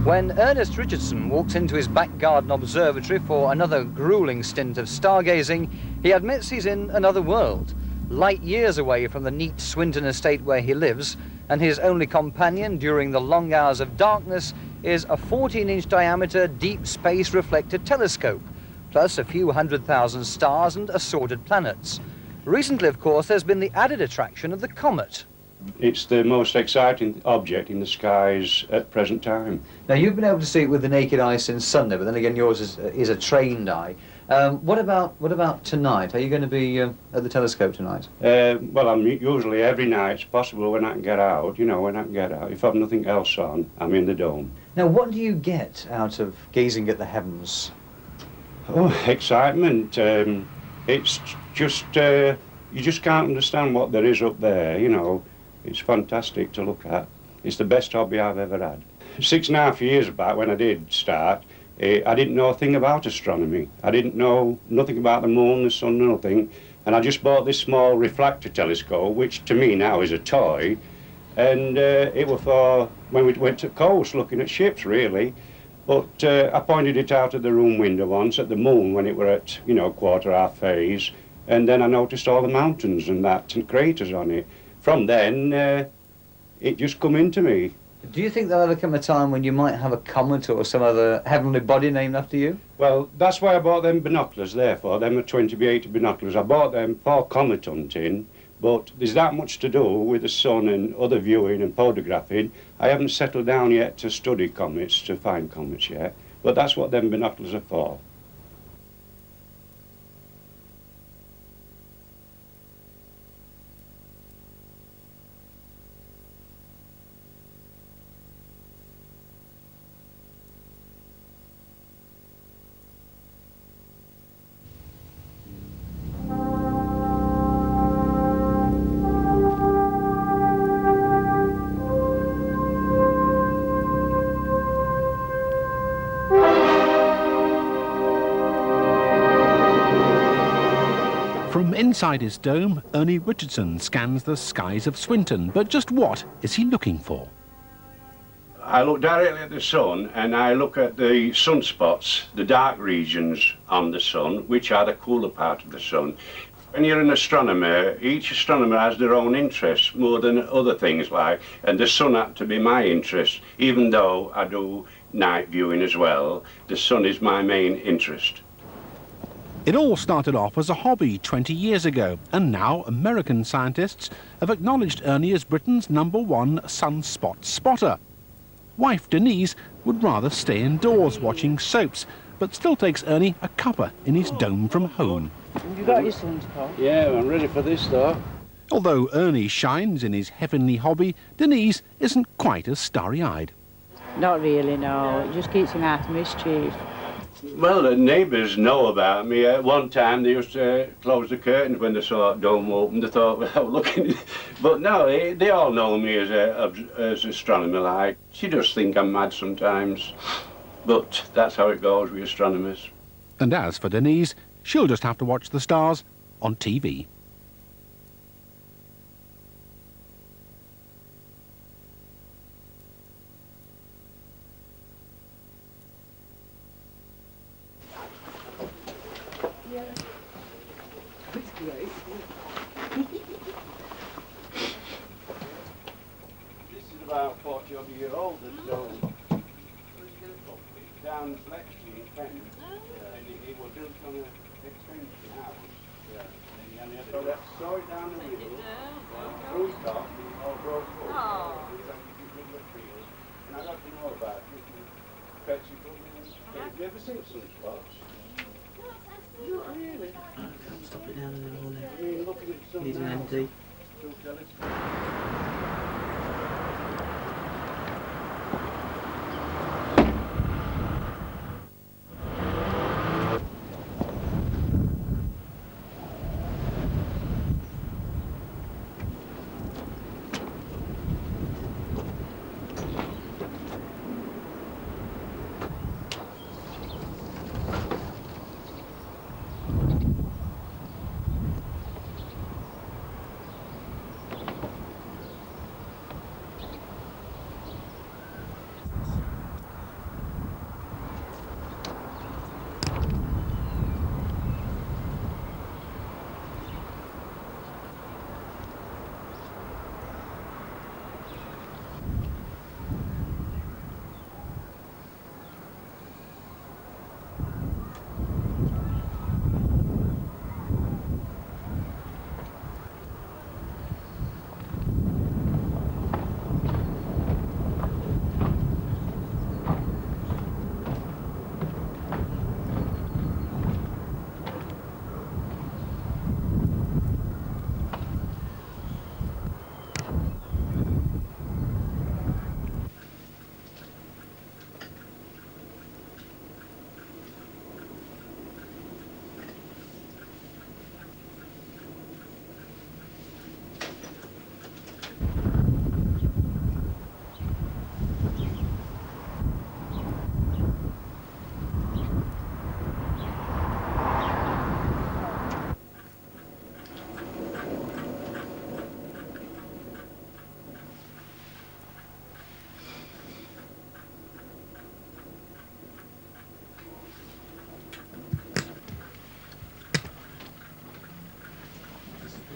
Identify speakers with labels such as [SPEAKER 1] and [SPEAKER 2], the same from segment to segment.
[SPEAKER 1] When Ernest Richardson walks into his back garden observatory for another grueling stint of stargazing, he admits he's in another world, light years away from the neat Swinton estate where he lives, and his only companion during the long hours of darkness is a 14-inch diameter deep space reflector telescope, plus a few 100,000 stars and assorted planets. Recently, of course, there's been the added attraction of the comet.
[SPEAKER 2] It's the most exciting object in the skies at present time.
[SPEAKER 1] Now, you've been able to see it with the naked eye since Sunday, but then again, yours is a trained eye. What about tonight? Are you going to be at the telescope tonight?
[SPEAKER 2] Well, I'm usually every night it's possible when I can get out, you know, when I can get out. If I've nothing else on, I'm in the dome.
[SPEAKER 1] Now, what do you get out of gazing at the heavens?
[SPEAKER 2] Oh, excitement. It's just, you just can't understand what there is up there, you know. It's fantastic to look at. It's the best hobby I've ever had. 6.5 years back when I did start, I didn't know a thing about astronomy. I didn't know nothing about the moon, the sun, nothing. And I just bought this small refractor telescope, which to me now is a toy. And it was for when we went to the coast looking at ships, really. But I pointed it out at the room window once at the moon when it were at, you know, quarter-half phase. And then I noticed all the mountains and that and craters on it. From then, it just come into me.
[SPEAKER 1] Do you think there'll ever come a time when you might have a comet or some other heavenly body named after you?
[SPEAKER 2] Well, that's why I bought them binoculars, therefore. Them are 20x80 binoculars. I bought them for comet hunting, but there's that much to do with the sun and other viewing and photographing. I haven't settled down yet to study comets, to find comets yet, but that's what them binoculars are for.
[SPEAKER 3] From inside his dome, Ernest Richardson scans the skies of Swinton. But just what is he looking for?
[SPEAKER 2] I look directly at the sun and I look at the sunspots, the dark regions on the sun, which are the cooler part of the sun. When you're an astronomer, each astronomer has their own interests more than other things like, and the sun had to be my interest. Even though I do night viewing as well, the sun is my main interest.
[SPEAKER 3] It all started off as a hobby 20 years ago, and now American scientists have acknowledged Ernie as Britain's #1 sunspot spotter. Wife Denise would rather stay indoors watching soaps, but still takes Ernie a cuppa in his dome from home.
[SPEAKER 4] Have you got your sunspot?
[SPEAKER 2] Yeah, I'm ready for this though.
[SPEAKER 3] Although Ernie shines in his heavenly hobby, Denise isn't quite as starry-eyed.
[SPEAKER 4] Not really, no. It just keeps him out of mischief.
[SPEAKER 2] Well, the neighbours know about me. At one time they used to close the curtains when they saw the dome open. They thought, well, looking. But no, they all know me as an astronomer. Like, she does think I'm mad sometimes. But that's how it goes with astronomers.
[SPEAKER 3] And as for Denise, she'll just have to watch the stars on TV.
[SPEAKER 2] This is about 40-odd-year-old, this dome. Down Flexley in Kent. And it was built on an extension house. And so that saw it down the middle, through it off, it all broke up. And I got to know about it. Have you ever seen sunspots? Not really.
[SPEAKER 5] Stop it down in the hole
[SPEAKER 2] I mean, looking at sun
[SPEAKER 5] Needs an
[SPEAKER 2] now,
[SPEAKER 5] empty.
[SPEAKER 2] through telescope.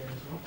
[SPEAKER 5] as well.